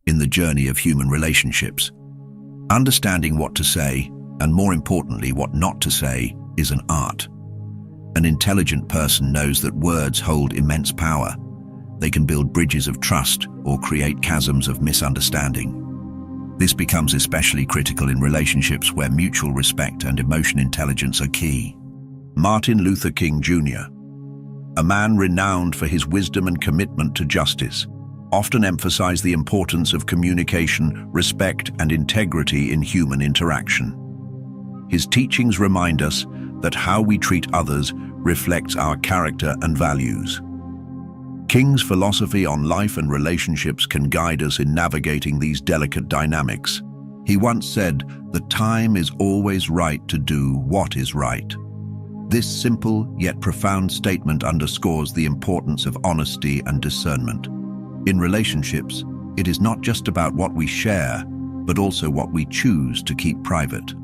in the journey of human relationships. Understanding what to say, and more importantly, what not to say, is an art. An intelligent person knows that words hold immense power. They can build bridges of trust or create chasms of misunderstanding. This becomes especially critical in relationships where mutual respect and emotion intelligence are key. Martin Luther King Jr., a man renowned for his wisdom and commitment to justice, often emphasized the importance of communication, respect, and integrity in human interaction. His teachings remind us that how we treat others reflects our character and values. King's philosophy on life and relationships can guide us in navigating these delicate dynamics. He once said, "The time is always right to do what is right." This simple yet profound statement underscores the importance of honesty and discernment. In relationships, it is not just about what we share, but also what we choose to keep private.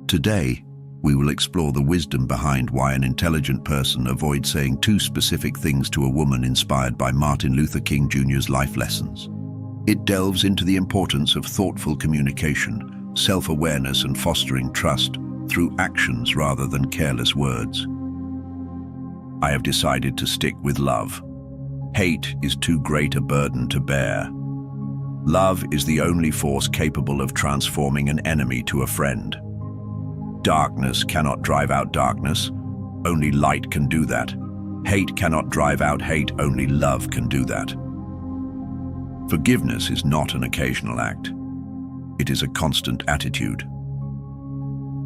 Today, we will explore the wisdom behind why an intelligent person avoids saying too specific things to a woman, inspired by Martin Luther King Jr.'s life lessons. It delves into the importance of thoughtful communication, self-awareness, and fostering trust through actions rather than careless words. I have decided to stick with love. Hate is too great a burden to bear. Love is the only force capable of transforming an enemy to a friend. Darkness cannot drive out darkness. Only light can do that. Hate cannot drive out hate. Only love can do that. Forgiveness is not an occasional act. It is a constant attitude.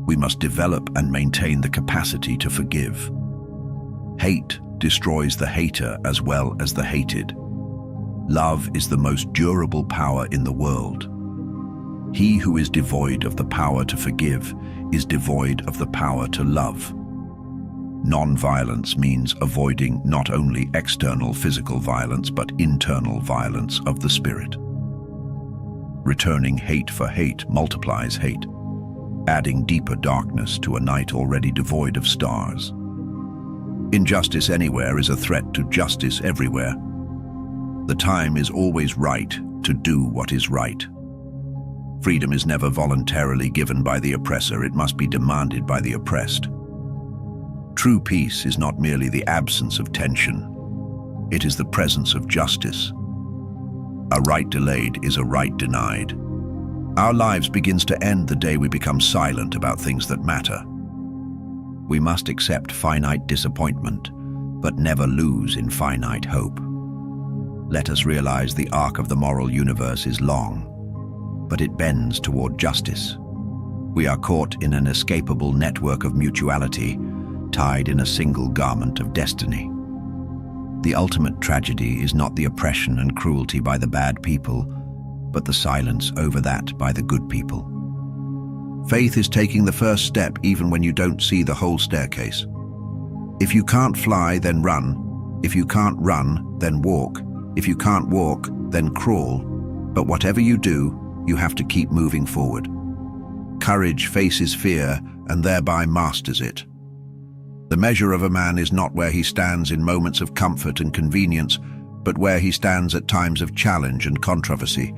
We must develop and maintain the capacity to forgive. Hate destroys the hater as well as the hated. Love is the most durable power in the world. He who is devoid of the power to forgive is devoid of the power to love. Non-violence means avoiding not only external physical violence, but internal violence of the spirit. Returning hate for hate multiplies hate, adding deeper darkness to a night already devoid of stars. Injustice anywhere is a threat to justice everywhere. The time is always right to do what is right. Freedom is never voluntarily given by the oppressor, it must be demanded by the oppressed. True peace is not merely the absence of tension, it is the presence of justice. A right delayed is a right denied. Our lives begins to end the day we become silent about things that matter. We must accept finite disappointment, but never lose infinite hope. Let us realize the arc of the moral universe is long, but it bends toward justice. We are caught in an inescapable network of mutuality, tied in a single garment of destiny. The ultimate tragedy is not the oppression and cruelty by the bad people, but the silence over that by the good people. Faith is taking the first step even when you don't see the whole staircase. If you can't fly, then run. If you can't run, then walk. If you can't walk, then crawl. But whatever you do, you have to keep moving forward. Courage faces fear and thereby masters it. The measure of a man is not where he stands in moments of comfort and convenience, but where he stands at times of challenge and controversy.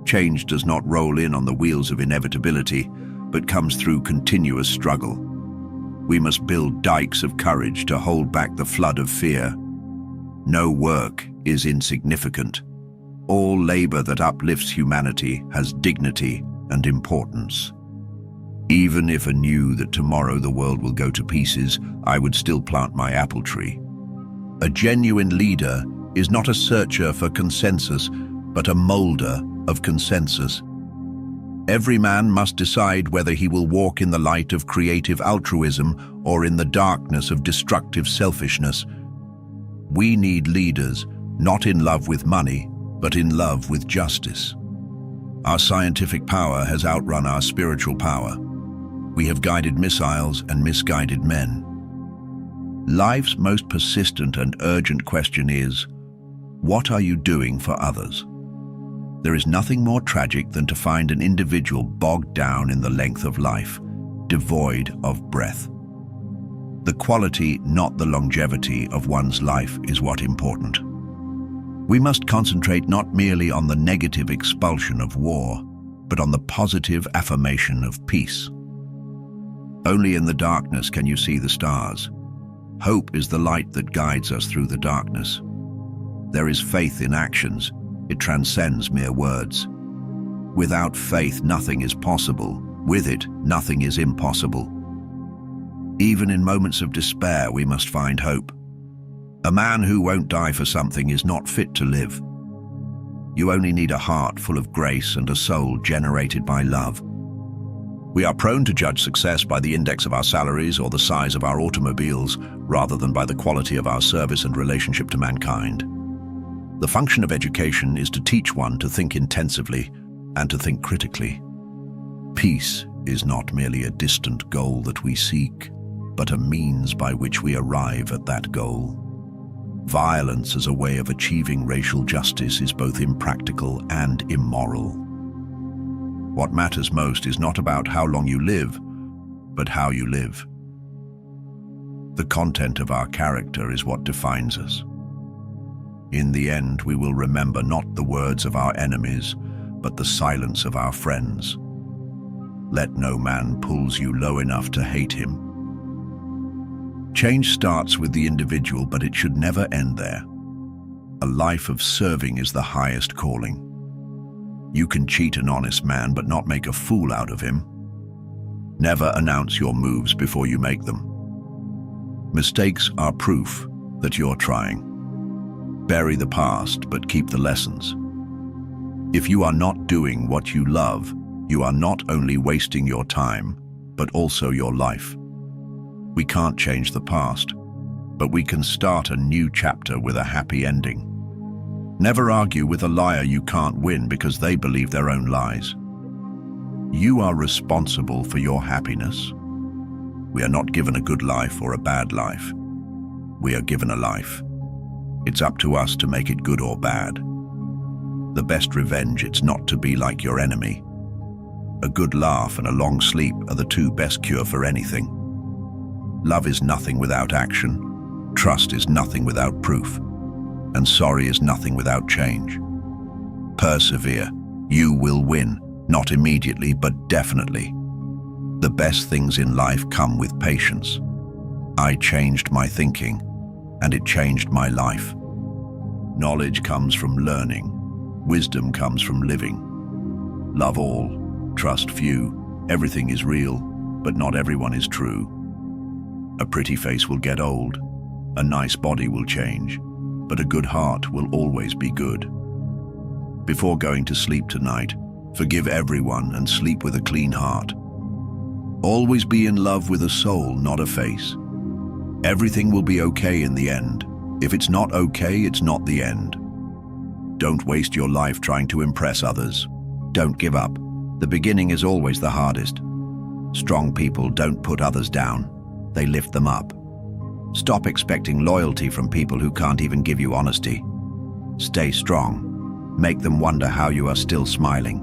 Change does not roll in on the wheels of inevitability, but comes through continuous struggle. We must build dikes of courage to hold back the flood of fear. No work is insignificant. All labor that uplifts humanity has dignity and importance. Even if I knew that tomorrow the world will go to pieces, I would still plant my apple tree. A genuine leader is not a searcher for consensus, but a molder of consensus. Every man must decide whether he will walk in the light of creative altruism or in the darkness of destructive selfishness. We need leaders, not in love with money, but in love with justice. Our scientific power has outrun our spiritual power. We have guided missiles and misguided men. Life's most persistent and urgent question is, what are you doing for others? There is nothing more tragic than to find an individual bogged down in the length of life, devoid of breath. The quality, not the longevity, of one's life is what important. We must concentrate not merely on the negative expulsion of war, but on the positive affirmation of peace. Only in the darkness can you see the stars. Hope is the light that guides us through the darkness. There is faith in actions. It transcends mere words. Without faith, nothing is possible. With it, nothing is impossible. Even in moments of despair, we must find hope. A man who won't die for something is not fit to live. You only need a heart full of grace and a soul generated by love. We are prone to judge success by the index of our salaries or the size of our automobiles, rather than by the quality of our service and relationship to mankind. The function of education is to teach one to think intensively and to think critically. Peace is not merely a distant goal that we seek, but a means by which we arrive at that goal. Violence as a way of achieving racial justice is both impractical and immoral. What matters most is not about how long you live, but how you live. The content of our character is what defines us. In the end, we will remember not the words of our enemies, but the silence of our friends. Let no man pulls you low enough to hate him. Change starts with the individual, but it should never end there. A life of serving is the highest calling. You can cheat an honest man, but not make a fool out of him. Never announce your moves before you make them. Mistakes are proof that you're trying. Bury the past, but keep the lessons. If you are not doing what you love, you are not only wasting your time, but also your life. We can't change the past, but we can start a new chapter with a happy ending. Never argue with a liar you can't win because they believe their own lies. You are responsible for your happiness. We are not given a good life or a bad life. We are given a life. It's up to us to make it good or bad. The best revenge is not to be like your enemy. A good laugh and a long sleep are the two best cure for anything. Love is nothing without action. Trust is nothing without proof. And sorry is nothing without change. Persevere. You will win, not immediately, but definitely. The best things in life come with patience. I changed my thinking, and it changed my life. Knowledge comes from learning. Wisdom comes from living. Love all, trust few. Everything is real, but not everyone is true. A pretty face will get old. A nice body will change. But a good heart will always be good. Before going to sleep tonight, forgive everyone and sleep with a clean heart. Always be in love with a soul, not a face. Everything will be okay in the end. If it's not okay, it's not the end. Don't waste your life trying to impress others. Don't give up. The beginning is always the hardest. Strong people don't put others down. They lift them up. Stop expecting loyalty from people who can't even give you honesty. Stay strong. Make them wonder how you are still smiling.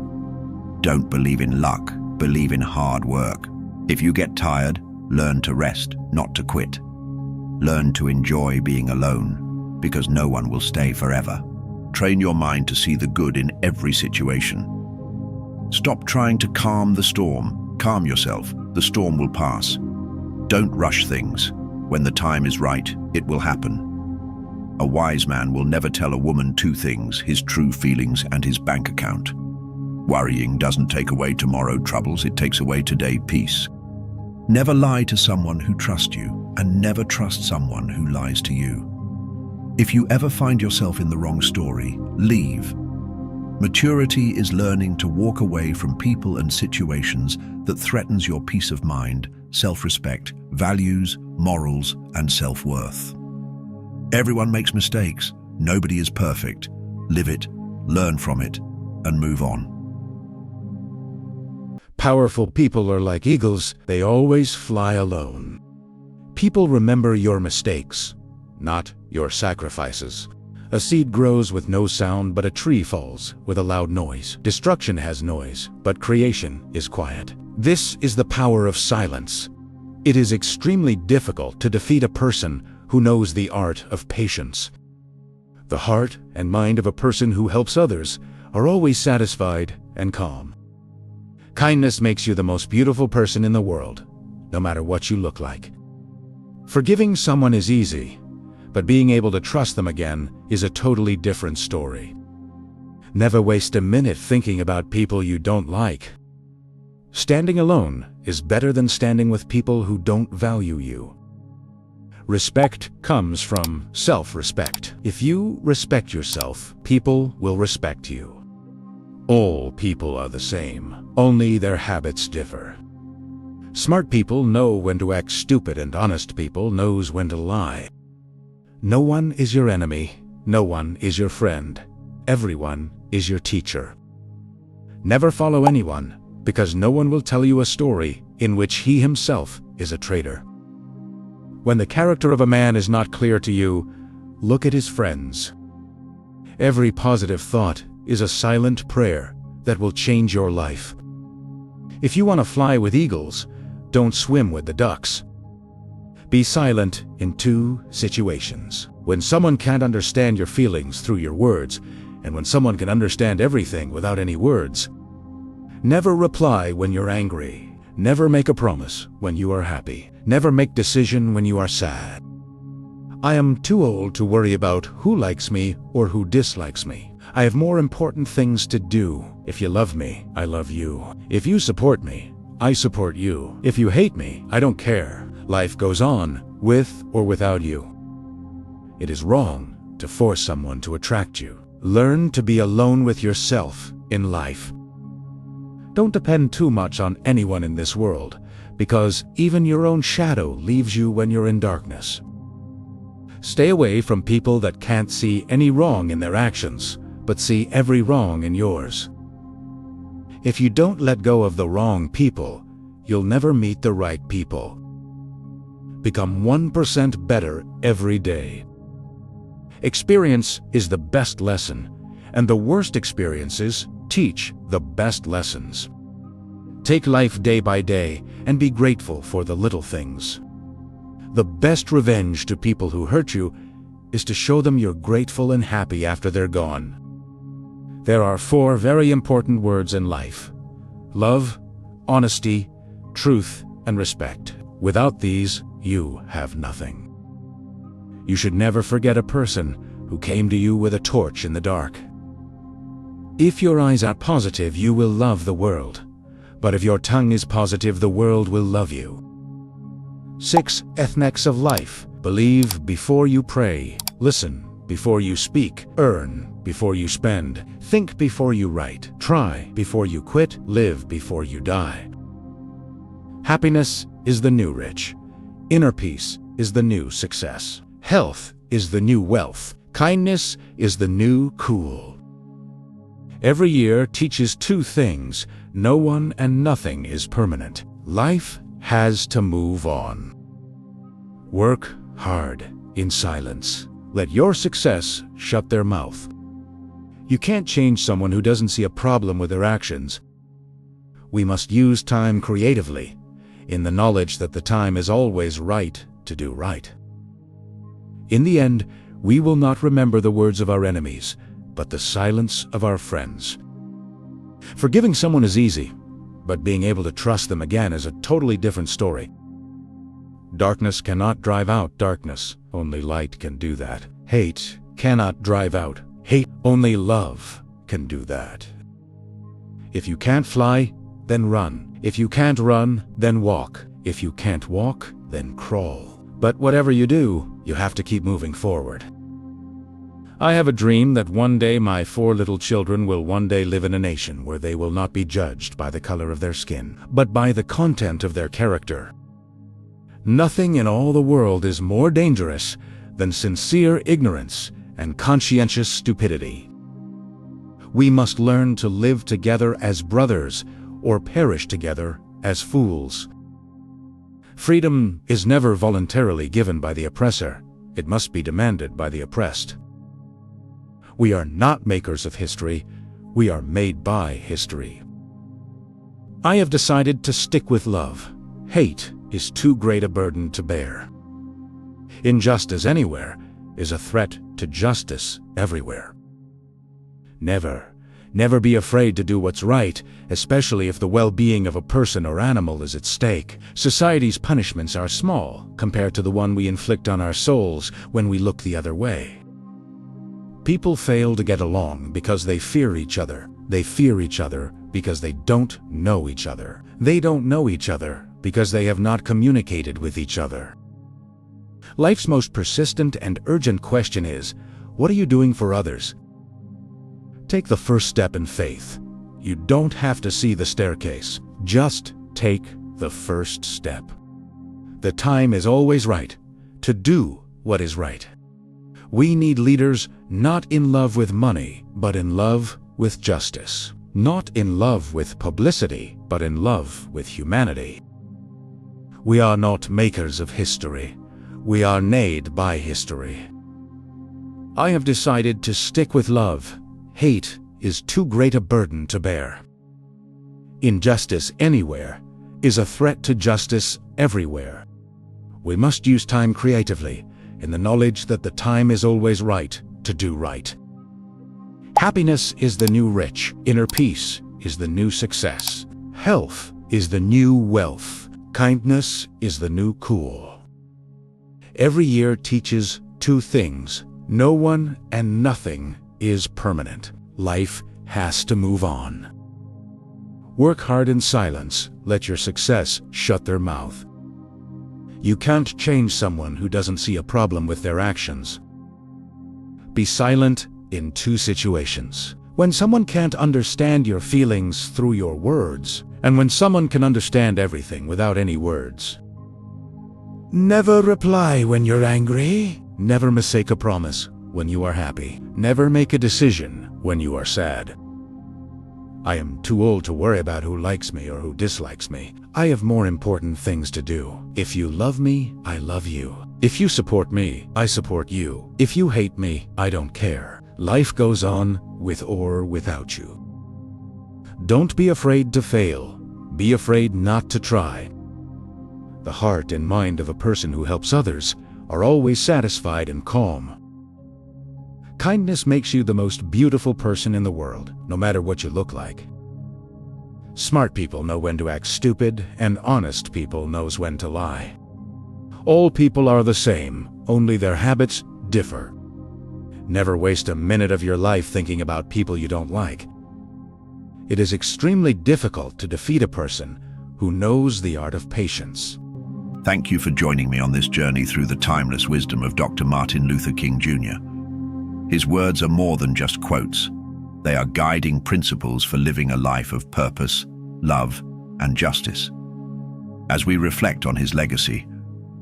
Don't believe in luck. Believe in hard work. If you get tired, learn to rest, not to quit. Learn to enjoy being alone, because no one will stay forever. Train your mind to see the good in every situation. Stop trying to calm the storm. Calm yourself. The storm will pass. Don't rush things. When the time is right, it will happen. A wise man will never tell a woman two things: his true feelings and his bank account. Worrying doesn't take away tomorrow troubles, it takes away today peace. Never lie to someone who trusts you, and never trust someone who lies to you. If you ever find yourself in the wrong story, leave. Maturity is learning to walk away from people and situations that threatens your peace of mind, self-respect, values, morals, and self-worth. Everyone makes mistakes. Nobody is perfect. Live it, learn from it, and move on. Powerful people are like eagles. They always fly alone. People remember your mistakes, not your sacrifices. A seed grows with no sound, but a tree falls with a loud noise. Destruction has noise, but creation is quiet. This is the power of silence. It is extremely difficult to defeat a person who knows the art of patience. The heart and mind of a person who helps others are always satisfied and calm. Kindness makes you the most beautiful person in the world, no matter what you look like. Forgiving someone is easy, but being able to trust them again is a totally different story. Never waste a minute thinking about people you don't like. Standing alone is better than standing with people who don't value you. Respect comes from self-respect. If you respect yourself, people will respect you. All people are the same, only their habits differ. Smart people know when to act stupid, and honest people knows when to lie. No one is your enemy, no one is your friend. Everyone is your teacher. Never follow anyone, because no one will tell you a story in which he himself is a traitor. When the character of a man is not clear to you, look at his friends. Every positive thought is a silent prayer that will change your life. If you want to fly with eagles, don't swim with the ducks. Be silent in 2 situations: when someone can't understand your feelings through your words, and when someone can understand everything without any words. Never reply when you're angry. Never make a promise when you are happy. Never make decision when you are sad. I am too old to worry about who likes me or who dislikes me. I have more important things to do. If you love me, I love you. If you support me, I support you. If you hate me, I don't care. Life goes on, with or without you. It is wrong to force someone to attract you. Learn to be alone with yourself in life. Don't depend too much on anyone in this world, because even your own shadow leaves you when you're in darkness. Stay away from people that can't see any wrong in their actions, but see every wrong in yours. If you don't let go of the wrong people, you'll never meet the right people. Become 1% better every day. Experience is the best lesson, and the worst experiences teach the best lessons. Take life day by day and be grateful for the little things. The best revenge to people who hurt you is to show them you're grateful and happy after they're gone. There are 4 very important words in life: love, honesty, truth, and respect. Without these, you have nothing. You should never forget a person who came to you with a torch in the dark. If your eyes are positive, you will love the world. But if your tongue is positive, the world will love you. 6 ethics of life. Believe before you pray. Listen before you speak. Earn before you spend. Think before you write. Try before you quit. Live before you die. Happiness is the new rich. Inner peace is the new success. Health is the new wealth. Kindness is the new cool. Every year teaches 2 things: no one and nothing is permanent. Life has to move on. Work hard in silence. Let your success shut their mouth. You can't change someone who doesn't see a problem with their actions. We must use time creatively, in the knowledge that the time is always right to do right. In the end, we will not remember the words of our enemies, but the silence of our friends. Forgiving someone is easy, but being able to trust them again is a totally different story. Darkness cannot drive out darkness. Only light can do that. Hate cannot drive out hate. Only love can do that. If you can't fly, then run. If you can't run, then walk. If you can't walk, then crawl. But whatever you do, you have to keep moving forward. I have a dream that one day my 4 little children will one day live in a nation where they will not be judged by the color of their skin, but by the content of their character. Nothing in all the world is more dangerous than sincere ignorance and conscientious stupidity. We must learn to live together as brothers or perish together as fools. Freedom is never voluntarily given by the oppressor. It must be demanded by the oppressed. We are not makers of history. We are made by history. I have decided to stick with love. Hate is too great a burden to bear. Injustice anywhere is a threat to justice everywhere. Never be afraid to do what's right, especially if the well-being of a person or animal is at stake. Society's punishments are small compared to the one we inflict on our souls when we look the other way. People fail to get along because they fear each other. They fear each other because they don't know each other. They don't know each other because they have not communicated with each other. Life's most persistent and urgent question is, what are you doing for others? Take the first step in faith. You don't have to see the staircase. Just take the first step. The time is always right to do what is right. We need leaders not in love with money, but in love with justice. Not in love with publicity, but in love with humanity. We are not makers of history. We are made by history. I have decided to stick with love. Hate is too great a burden to bear. Injustice anywhere is a threat to justice everywhere. We must use time creatively, in the knowledge that the time is always right to do right. Happiness is the new rich. Inner peace is the new success. Health is the new wealth. Kindness is the new cool. Every year teaches two things. No one and nothing is permanent. Life has to move on. Work hard in silence. Let your success shut their mouth. You can't change someone who doesn't see a problem with their actions. Be silent in two situations. When someone can't understand your feelings through your words, and when someone can understand everything without any words. Never reply when you're angry. Never mistake a promise when you are happy. Never make a decision when you are sad. I am too old to worry about who likes me or who dislikes me. I have more important things to do. If you love me, I love you. If you support me, I support you. If you hate me, I don't care. Life goes on with or without you. Don't be afraid to fail. Be afraid not to try. The heart and mind of a person who helps others are always satisfied and calm. Kindness makes you the most beautiful person in the world, no matter what you look like. Smart people know when to act stupid, and honest people knows when to lie. All people are the same, only their habits differ. Never waste a minute of your life thinking about people you don't like. It is extremely difficult to defeat a person who knows the art of patience. Thank you for joining me on this journey through the timeless wisdom of Dr. Martin Luther King Jr. His words are more than just quotes. They are guiding principles for living a life of purpose, love, and justice. As we reflect on his legacy,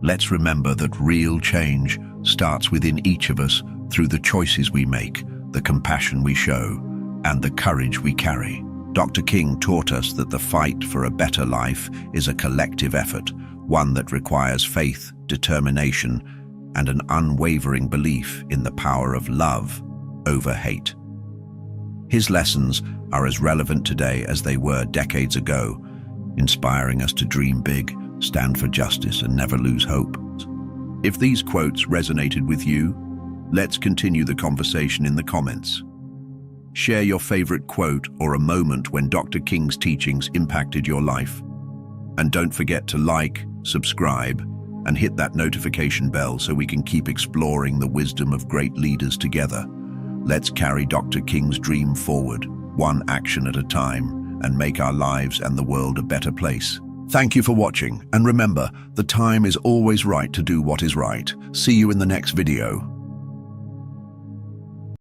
let's remember that real change starts within each of us through the choices we make, the compassion we show, and the courage we carry. Dr. King taught us that the fight for a better life is a collective effort, one that requires faith, determination, and an unwavering belief in the power of love over hate. His lessons are as relevant today as they were decades ago, inspiring us to dream big, stand for justice, and never lose hope. If these quotes resonated with you, let's continue the conversation in the comments. Share your favorite quote or a moment when Dr. King's teachings impacted your life. And don't forget to like, subscribe, and hit that notification bell so we can keep exploring the wisdom of great leaders together. Let's carry Dr. King's dream forward, one action at a time, and make our lives and the world a better place. Thank you for watching, and remember, the time is always right to do what is right. See you in the next video.